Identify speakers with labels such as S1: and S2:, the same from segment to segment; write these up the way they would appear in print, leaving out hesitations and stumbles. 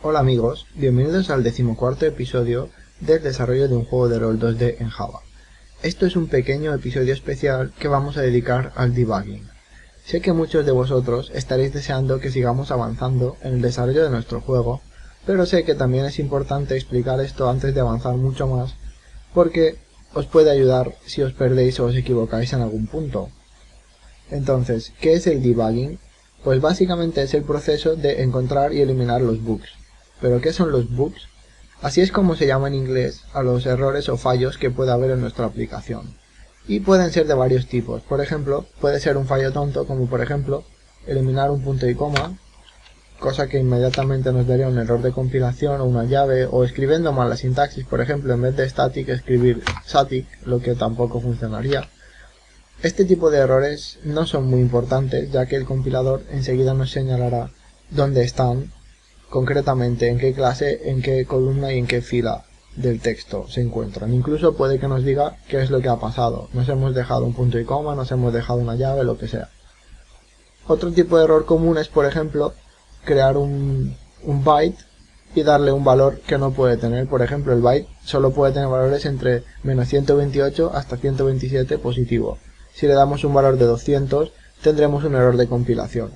S1: Hola amigos, bienvenidos al 14º episodio del desarrollo de un juego de rol 2D en Java. Esto es un pequeño episodio especial que vamos a dedicar al debugging. Sé que muchos de vosotros estaréis deseando que sigamos avanzando en el desarrollo de nuestro juego, pero sé que también es importante explicar esto antes de avanzar mucho más, porque os puede ayudar si os perdéis o os equivocáis en algún punto. Entonces, ¿qué es el debugging? Pues básicamente es el proceso de encontrar y eliminar los bugs. ¿Pero qué son los bugs? Así es como se llama en inglés a los errores o fallos que puede haber en nuestra aplicación. Y pueden ser de varios tipos. Por ejemplo, puede ser un fallo tonto, como por ejemplo, eliminar un punto y coma, cosa que inmediatamente nos daría un error de compilación o una llave, o escribiendo mal la sintaxis, por ejemplo, en vez de static escribir static, lo que tampoco funcionaría. Este tipo de errores no son muy importantes, ya que el compilador enseguida nos señalará dónde están, concretamente en qué clase, en qué columna y en qué fila del texto se encuentran. Incluso puede que nos diga qué es lo que ha pasado. Nos hemos dejado un punto y coma, nos hemos dejado una llave, lo que sea. Otro tipo de error común es, por ejemplo, crear un byte y darle un valor que no puede tener. Por ejemplo, el byte solo puede tener valores entre menos 128 hasta 127 positivo. Si le damos un valor de 200, tendremos un error de compilación.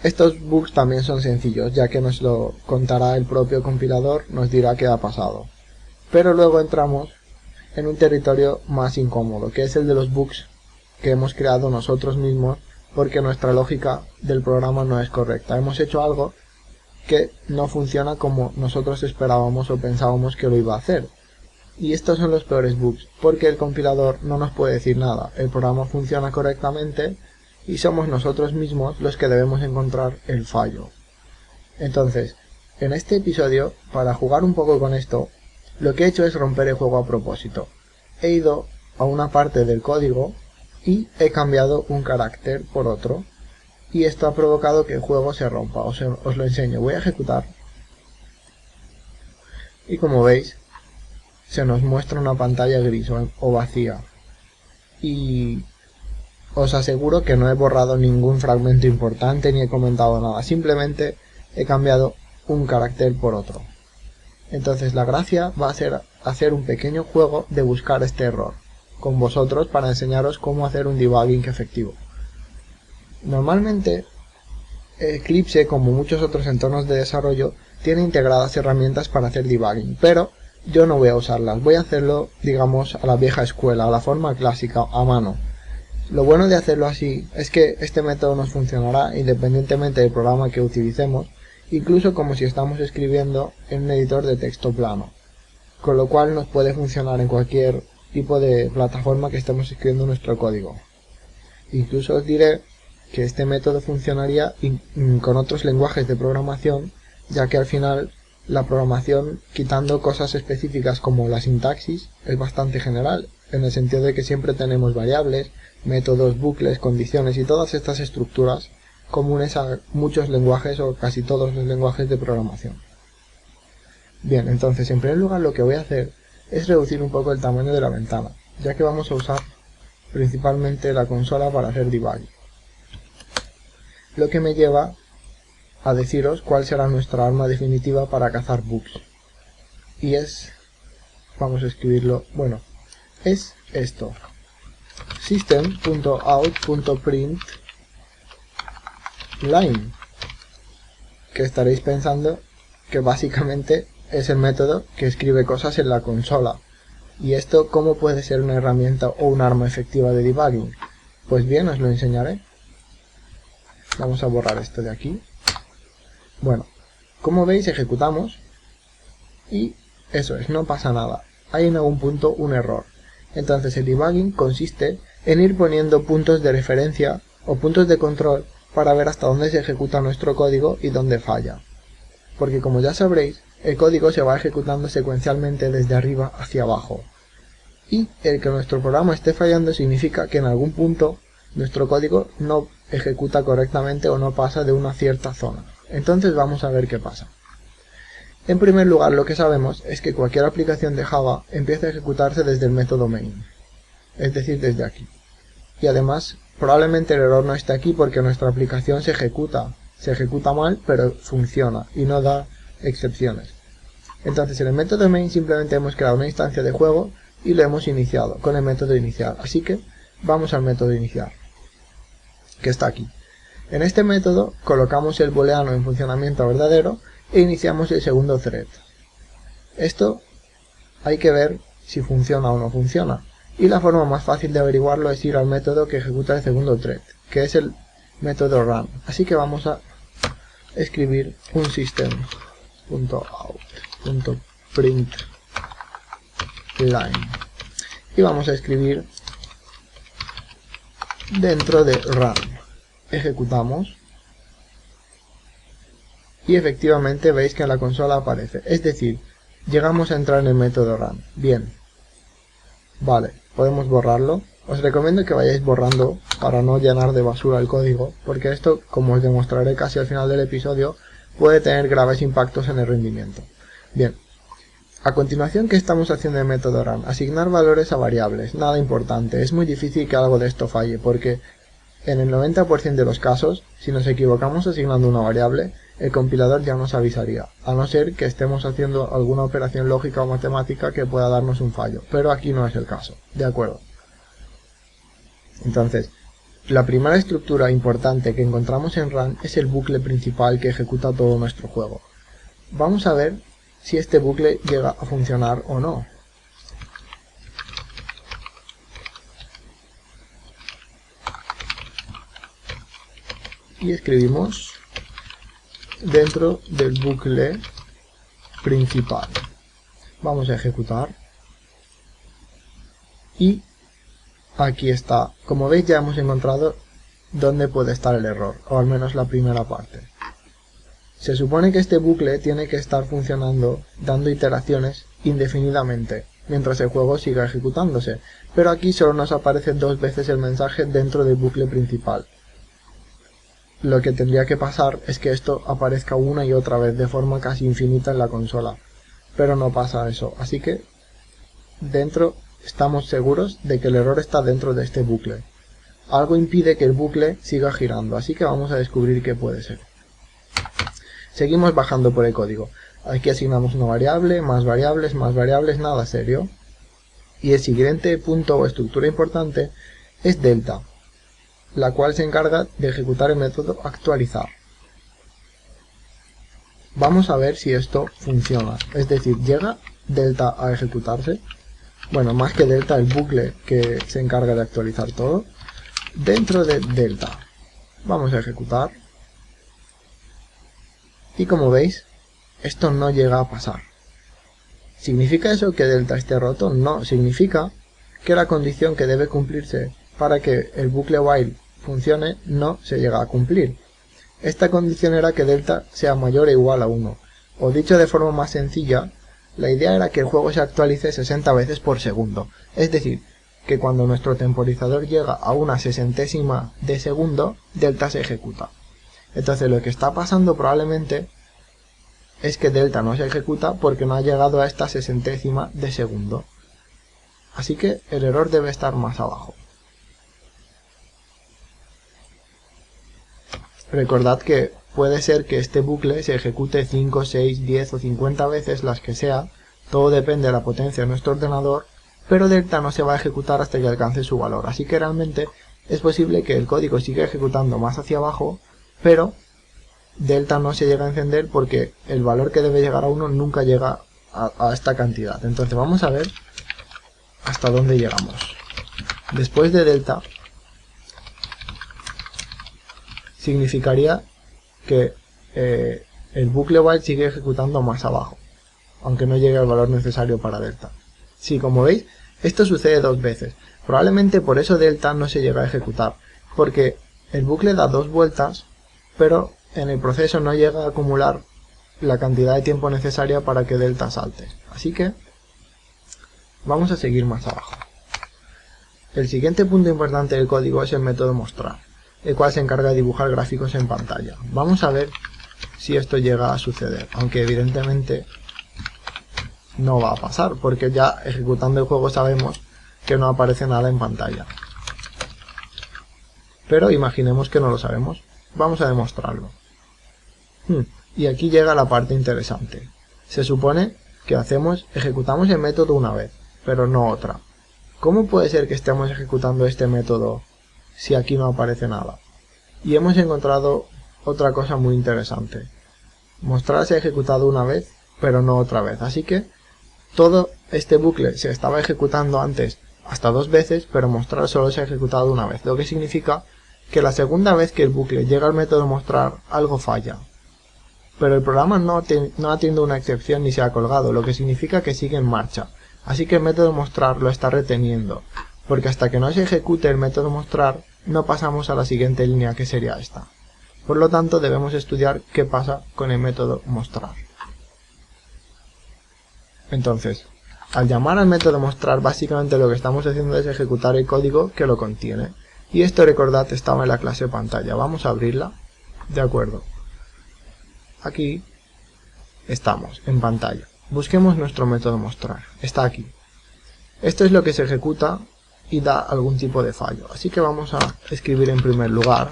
S1: Estos bugs también son sencillos, ya que nos lo contará el propio compilador, nos dirá qué ha pasado. Pero luego entramos en un territorio más incómodo, que es el de los bugs que hemos creado nosotros mismos, porque nuestra lógica del programa no es correcta. Hemos hecho algo que no funciona como nosotros esperábamos o pensábamos que lo iba a hacer. Y estos son los peores bugs, porque el compilador no nos puede decir nada. El programa funciona correctamente y somos nosotros mismos los que debemos encontrar el fallo. Entonces, en este episodio, para jugar un poco con esto, lo que he hecho es romper el juego a propósito. He ido a una parte del código y he cambiado un carácter por otro. Y esto ha provocado que el juego se rompa. Os lo enseño. Voy a ejecutar. Y como veis, se nos muestra una pantalla gris o vacía. Y os aseguro que no he borrado ningún fragmento importante ni he comentado nada. Simplemente he cambiado un carácter por otro. Entonces la gracia va a ser hacer un pequeño juego de buscar este error con vosotros para enseñaros cómo hacer un debugging efectivo. Normalmente Eclipse, como muchos otros entornos de desarrollo, tiene integradas herramientas para hacer debugging, pero yo no voy a usarlas. Voy a hacerlo, digamos, a la vieja escuela, a la forma clásica, a mano. Lo bueno de hacerlo así es que este método nos funcionará independientemente del programa que utilicemos, incluso como si estamos escribiendo en un editor de texto plano, con lo cual nos puede funcionar en cualquier tipo de plataforma que estemos escribiendo nuestro código. Incluso os diré que este método funcionaría con otros lenguajes de programación, ya que al final la programación, quitando cosas específicas como la sintaxis, es bastante general, en el sentido de que siempre tenemos variables, métodos, bucles, condiciones y todas estas estructuras comunes a muchos lenguajes o casi todos los lenguajes de programación. Bien, entonces en primer lugar lo que voy a hacer es reducir un poco el tamaño de la ventana, ya que vamos a usar principalmente la consola para hacer debugging. Lo que me lleva a deciros cuál será nuestra arma definitiva para cazar bugs. Y es, vamos a escribirlo, bueno, es esto. System.out.println, que estaréis pensando que básicamente es el método que escribe cosas en la consola. ¿Y esto cómo puede ser una herramienta o un arma efectiva de debugging? Pues bien, os lo enseñaré. Vamos a borrar esto de aquí. Bueno, como veis ejecutamos y eso es, no pasa nada. Hay en algún punto un error. Entonces el debugging consiste en ir poniendo puntos de referencia o puntos de control para ver hasta dónde se ejecuta nuestro código y dónde falla. Porque como ya sabréis, el código se va ejecutando secuencialmente desde arriba hacia abajo. Y el que nuestro programa esté fallando significa que en algún punto nuestro código no ejecuta correctamente o no pasa de una cierta zona. Entonces vamos a ver qué pasa. En primer lugar, lo que sabemos es que cualquier aplicación de Java empieza a ejecutarse desde el método main, es decir, desde aquí. Y además, probablemente el error no esté aquí porque nuestra aplicación se ejecuta mal, pero funciona y no da excepciones. Entonces en el método main simplemente hemos creado una instancia de juego y lo hemos iniciado con el método inicial. Así que vamos al método inicial, que está aquí. En este método colocamos el booleano en funcionamiento verdadero e iniciamos el segundo thread. Esto hay que ver si funciona o no funciona. Y la forma más fácil de averiguarlo es ir al método que ejecuta el segundo thread, que es el método run. Así que vamos a escribir un system.out.println y vamos a escribir dentro de run. Ejecutamos y efectivamente veis que en la consola aparece, es decir, llegamos a entrar en el método run. Bien, vale, podemos borrarlo. Os recomiendo que vayáis borrando para no llenar de basura el código, porque esto, como os demostraré casi al final del episodio, puede tener graves impactos en el rendimiento. Bien, a continuación, ¿qué estamos haciendo en el método run? Asignar valores a variables, nada importante. Es muy difícil que algo de esto falle, porque en el 90% de los casos, si nos equivocamos asignando una variable, el compilador ya nos avisaría, a no ser que estemos haciendo alguna operación lógica o matemática que pueda darnos un fallo, pero aquí no es el caso, ¿de acuerdo? Entonces, la primera estructura importante que encontramos en run es el bucle principal que ejecuta todo nuestro juego. Vamos a ver si este bucle llega a funcionar o no. Y escribimos dentro del bucle principal. Vamos a ejecutar. Y aquí está. Como veis, ya hemos encontrado dónde puede estar el error, o al menos la primera parte. Se supone que este bucle tiene que estar funcionando dando iteraciones indefinidamente, mientras el juego siga ejecutándose, pero aquí solo nos aparece 2 veces el mensaje dentro del bucle principal. Lo que tendría que pasar es que esto aparezca una y otra vez de forma casi infinita en la consola, pero no pasa eso, así que estamos seguros de que el error está dentro de este bucle. Algo impide que el bucle siga girando, así que vamos a descubrir qué puede ser. Seguimos bajando por el código. Aquí asignamos una variable, más variables, nada serio. Y el siguiente punto o estructura importante es delta, la cual se encarga de ejecutar el método actualizar. Vamos a ver si esto funciona, es decir, ¿llega delta a ejecutarse? Bueno, más que delta, el bucle que se encarga de actualizar todo. Dentro de delta vamos a ejecutar y como veis, esto no llega a pasar. ¿Significa eso que delta esté roto? No, significa que la condición que debe cumplirse para que el bucle while funcione no se llega a cumplir. Esta condición era que delta sea mayor o igual a 1, o dicho de forma más sencilla, la idea era que el juego se actualice 60 veces por segundo, es decir, que cuando nuestro temporizador llega a una 60ª de segundo, delta se ejecuta. Entonces lo que está pasando probablemente es que delta no se ejecuta porque no ha llegado a esta 60ª de segundo. Así que el error debe estar más abajo. Recordad que puede ser que este bucle se ejecute 5, 6, 10 o 50 veces, las que sea, todo depende de la potencia de nuestro ordenador, pero delta no se va a ejecutar hasta que alcance su valor, así que realmente es posible que el código siga ejecutando más hacia abajo, pero delta no se llega a encender porque el valor que debe llegar a 1 nunca llega a esta cantidad. Entonces vamos a ver hasta dónde llegamos. Después de delta significaría que el bucle while sigue ejecutando más abajo, aunque no llegue al valor necesario para delta. Sí, como veis, esto sucede 2 veces. Probablemente por eso delta no se llega a ejecutar, porque el bucle da 2 vueltas, pero en el proceso no llega a acumular la cantidad de tiempo necesaria para que delta salte. Así que vamos a seguir más abajo. El siguiente punto importante del código es el método mostrar, el cual se encarga de dibujar gráficos en pantalla. Vamos a ver si esto llega a suceder, aunque evidentemente no va a pasar, porque ya ejecutando el juego sabemos que no aparece nada en pantalla. Pero imaginemos que no lo sabemos. Vamos a demostrarlo. Y aquí llega la parte interesante. Se supone que ejecutamos el método una vez, pero no otra. ¿Cómo puede ser que estemos ejecutando este método si aquí no aparece nada? Y hemos encontrado otra cosa muy interesante. Mostrar se ha ejecutado una vez, pero no otra vez. Así que todo este bucle se estaba ejecutando antes hasta 2 veces, pero mostrar solo se ha ejecutado una vez. Lo que significa que la segunda vez que el bucle llega al método mostrar, algo falla. Pero el programa no ha tenido una excepción ni se ha colgado, lo que significa que sigue en marcha. Así que el método mostrar lo está reteniendo, porque hasta que no se ejecute el método mostrar, no pasamos a la siguiente línea, que sería esta. Por lo tanto, debemos estudiar qué pasa con el método mostrar. Entonces, al llamar al método mostrar, básicamente lo que estamos haciendo es ejecutar el código que lo contiene. Y esto, recordad, estaba en la clase pantalla. Vamos a abrirla. De acuerdo. Aquí estamos, en pantalla. Busquemos nuestro método mostrar. Está aquí. Esto es lo que se ejecuta y da algún tipo de fallo. Así que vamos a escribir en primer lugar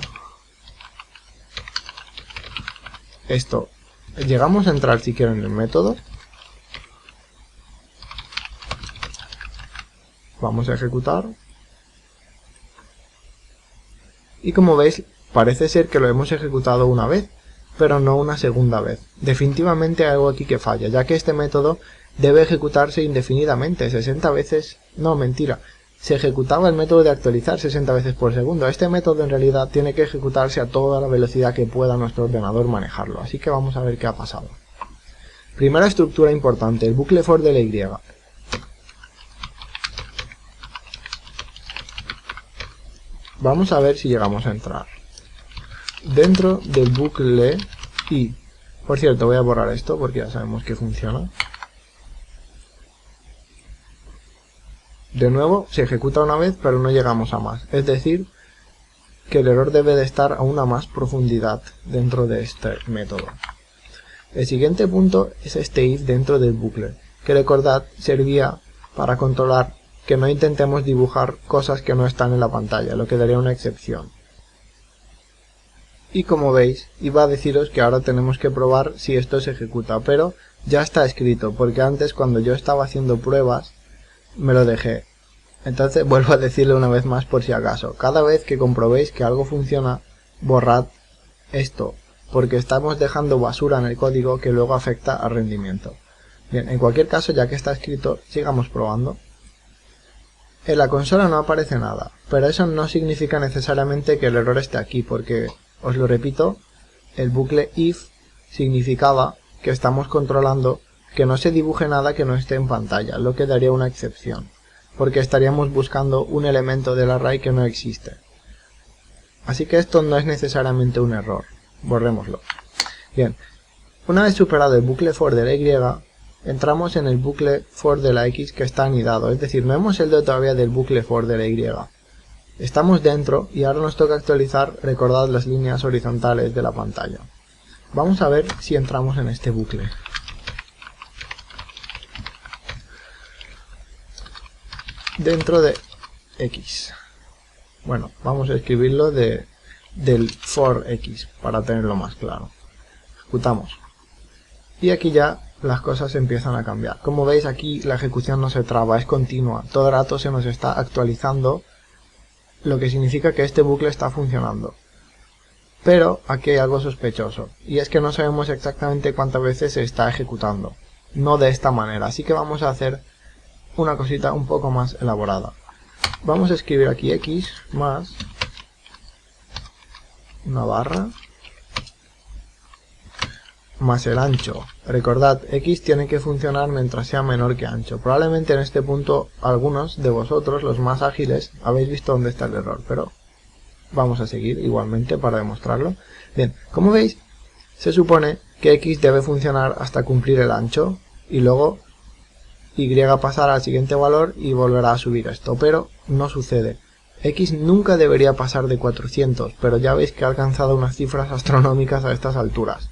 S1: esto. Llegamos a entrar si quiero en el método. Vamos a ejecutar. Y como veis, parece ser que lo hemos ejecutado una vez, pero no una segunda vez. Definitivamente hay algo aquí que falla, ya que este método debe ejecutarse indefinidamente, 60 veces... No, mentira. Se ejecutaba el método de actualizar 60 veces por segundo. Este método en realidad tiene que ejecutarse a toda la velocidad que pueda nuestro ordenador manejarlo. Así que vamos a ver qué ha pasado. Primera estructura importante, el bucle for de la Y. Vamos a ver si llegamos a entrar. Dentro del bucle y... Por cierto, voy a borrar esto porque ya sabemos que funciona. De nuevo, se ejecuta una vez, pero no llegamos a más. Es decir, que el error debe de estar a una más profundidad dentro de este método. El siguiente punto es este if dentro del bucle, que recordad servía para controlar que no intentemos dibujar cosas que no están en la pantalla, lo que daría una excepción. Y como veis, iba a deciros que ahora tenemos que probar si esto se ejecuta, pero ya está escrito, porque antes cuando yo estaba haciendo pruebas, me lo dejé. Entonces vuelvo a decirlo una vez más por si acaso. Cada vez que comprobéis que algo funciona, borrad esto, porque estamos dejando basura en el código que luego afecta al rendimiento. Bien, en cualquier caso, ya que está escrito, sigamos probando. En la consola no aparece nada, pero eso no significa necesariamente que el error esté aquí, porque, os lo repito, el bucle if significaba que estamos controlando que no se dibuje nada que no esté en pantalla, lo que daría una excepción, porque estaríamos buscando un elemento del array que no existe. Así que esto no es necesariamente un error, borrémoslo. Bien, una vez superado el bucle for de la Y, entramos en el bucle for de la X que está anidado, es decir, no hemos salido todavía del bucle for de la Y. Estamos dentro y ahora nos toca actualizar, recordad, las líneas horizontales de la pantalla. Vamos a ver si entramos en este bucle. Dentro de X. Bueno, vamos a escribirlo del for X para tenerlo más claro. Ejecutamos. Y aquí ya las cosas empiezan a cambiar. Como veis, aquí la ejecución no se traba, es continua. Todo el rato se nos está actualizando, lo que significa que este bucle está funcionando. Pero aquí hay algo sospechoso, y es que no sabemos exactamente cuántas veces se está ejecutando. No de esta manera, así que vamos a hacer una cosita un poco más elaborada. Vamos a escribir aquí X más una barra más el ancho. Recordad, X tiene que funcionar mientras sea menor que ancho. Probablemente en este punto algunos de vosotros, los más ágiles, habéis visto dónde está el error, pero vamos a seguir igualmente para demostrarlo. Bien, como veis, se supone que X debe funcionar hasta cumplir el ancho y luego Y pasará al siguiente valor y volverá a subir esto, pero no sucede. X nunca debería pasar de 400, pero ya veis que ha alcanzado unas cifras astronómicas a estas alturas.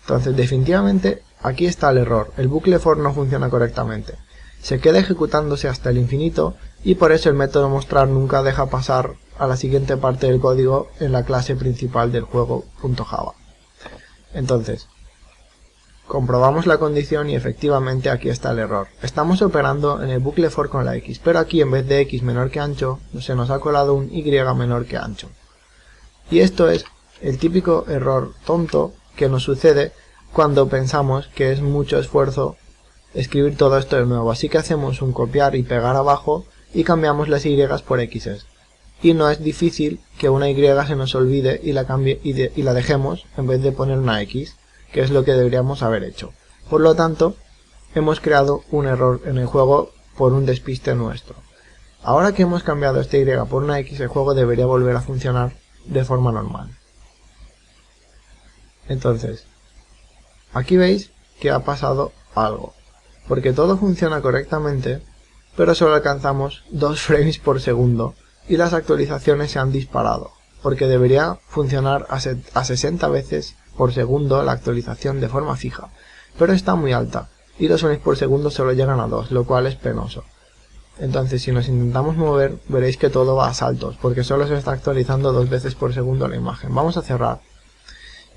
S1: Entonces, definitivamente, aquí está el error. El bucle for no funciona correctamente. Se queda ejecutándose hasta el infinito y por eso el método mostrar nunca deja pasar a la siguiente parte del código en la clase principal del juego .java. Entonces, Comprobamos la condición y efectivamente aquí está el error. Estamos operando en el bucle for con la x, pero aquí en vez de x menor que ancho, se nos ha colado un y menor que ancho. Y esto es el típico error tonto que nos sucede cuando pensamos que es mucho esfuerzo escribir todo esto de nuevo. Así que hacemos un copiar y pegar abajo y cambiamos las y por x's. Y no es difícil que una y se nos olvide y la dejemos en vez de poner una x, que es lo que deberíamos haber hecho. Por lo tanto, hemos creado un error en el juego por un despiste nuestro. Ahora que hemos cambiado esta y por una x, el juego debería volver a funcionar de forma normal. Entonces, aquí veis que ha pasado algo, porque todo funciona correctamente, pero solo alcanzamos 2 frames por segundo y las actualizaciones se han disparado, porque debería funcionar a 60 veces por segundo la actualización de forma fija, pero está muy alta y los frames por segundo solo llegan a 2, lo cual es penoso. Entonces si nos intentamos mover veréis que todo va a saltos, porque solo se está actualizando 2 veces por segundo la imagen. Vamos a cerrar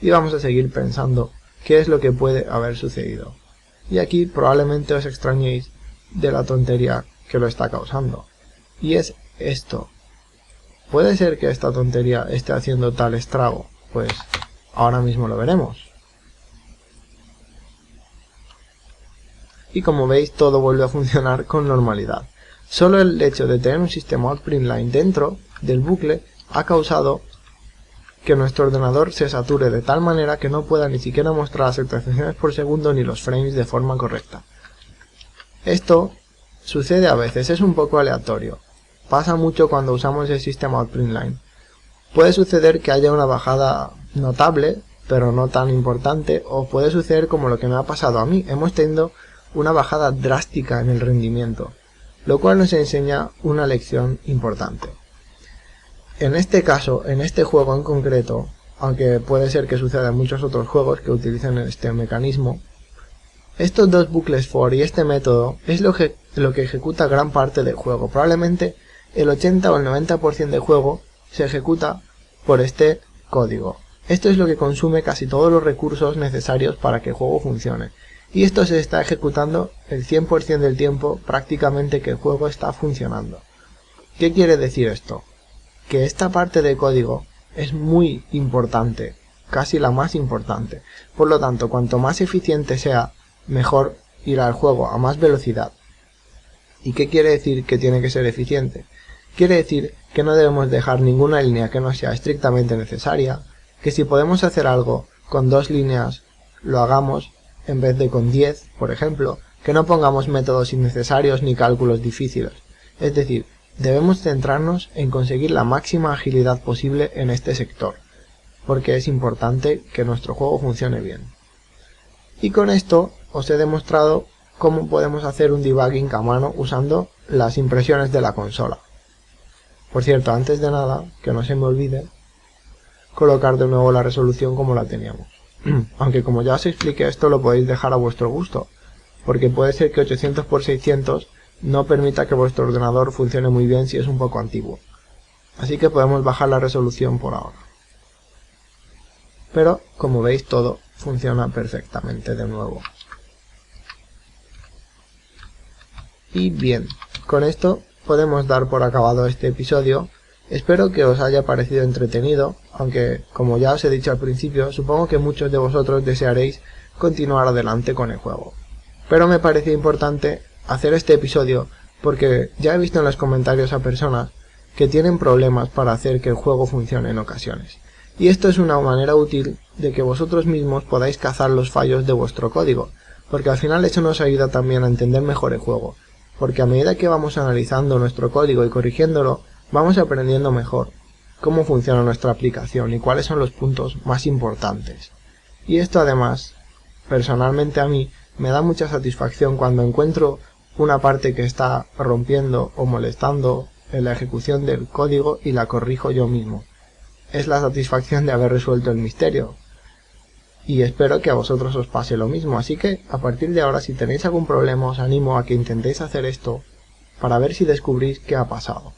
S1: y vamos a seguir pensando qué es lo que puede haber sucedido. Y aquí probablemente os extrañéis de la tontería que lo está causando. Y es esto. ¿Puede ser que esta tontería esté haciendo tal estrago? Pues ahora mismo lo veremos. Y como veis todo vuelve a funcionar con normalidad. Solo el hecho de tener un sistema OutPrintLine dentro del bucle ha causado que nuestro ordenador se sature de tal manera que no pueda ni siquiera mostrar las actualizaciones por segundo ni los frames de forma correcta. Esto sucede a veces, es un poco aleatorio. Pasa mucho cuando usamos el sistema OutPrintLine. Puede suceder que haya una bajada notable, pero no tan importante, o puede suceder como lo que me ha pasado a mí. Hemos tenido una bajada drástica en el rendimiento, lo cual nos enseña una lección importante. En este caso, en este juego en concreto, aunque puede ser que suceda en muchos otros juegos que utilicen este mecanismo, estos dos bucles for y este método es lo que ejecuta gran parte del juego. Probablemente el 80 o el 90% del juego se ejecuta por este código. Esto es lo que consume casi todos los recursos necesarios para que el juego funcione. Y esto se está ejecutando el 100% del tiempo prácticamente que el juego está funcionando. ¿Qué quiere decir esto? Que esta parte del código es muy importante, casi la más importante. Por lo tanto, cuanto más eficiente sea, mejor irá el juego a más velocidad. ¿Y qué quiere decir que tiene que ser eficiente? Quiere decir que no debemos dejar ninguna línea que no sea estrictamente necesaria, que si podemos hacer algo con 2 líneas, lo hagamos en vez de con 10, por ejemplo, que no pongamos métodos innecesarios ni cálculos difíciles. Es decir, debemos centrarnos en conseguir la máxima agilidad posible en este sector, porque es importante que nuestro juego funcione bien. Y con esto os he demostrado cómo podemos hacer un debugging a mano usando las impresiones de la consola. Por cierto, antes de nada, que no se me olvide, colocar de nuevo la resolución como la teníamos. Aunque como ya os expliqué, esto lo podéis dejar a vuestro gusto, porque puede ser que 800 x 600 no permita que vuestro ordenador funcione muy bien si es un poco antiguo. Así que podemos bajar la resolución por ahora. Pero, como veis, todo funciona perfectamente de nuevo. Y bien, con esto podemos dar por acabado este episodio. Espero que os haya parecido entretenido, aunque, como ya os he dicho al principio, supongo que muchos de vosotros desearéis continuar adelante con el juego. Pero me parecía importante hacer este episodio porque ya he visto en los comentarios a personas que tienen problemas para hacer que el juego funcione en ocasiones. Y esto es una manera útil de que vosotros mismos podáis cazar los fallos de vuestro código, porque al final eso nos ayuda también a entender mejor el juego, porque a medida que vamos analizando nuestro código y corrigiéndolo, vamos aprendiendo mejor cómo funciona nuestra aplicación y cuáles son los puntos más importantes. Y esto además, personalmente a mí, me da mucha satisfacción cuando encuentro una parte que está rompiendo o molestando en la ejecución del código y la corrijo yo mismo. Es la satisfacción de haber resuelto el misterio. Y espero que a vosotros os pase lo mismo, así que a partir de ahora si tenéis algún problema os animo a que intentéis hacer esto para ver si descubrís qué ha pasado.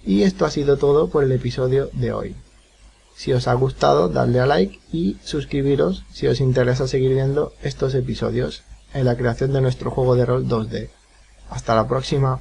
S1: Y esto ha sido todo por el episodio de hoy. Si os ha gustado, dadle a like y suscribiros si os interesa seguir viendo estos episodios en la creación de nuestro juego de rol 2D. Hasta la próxima.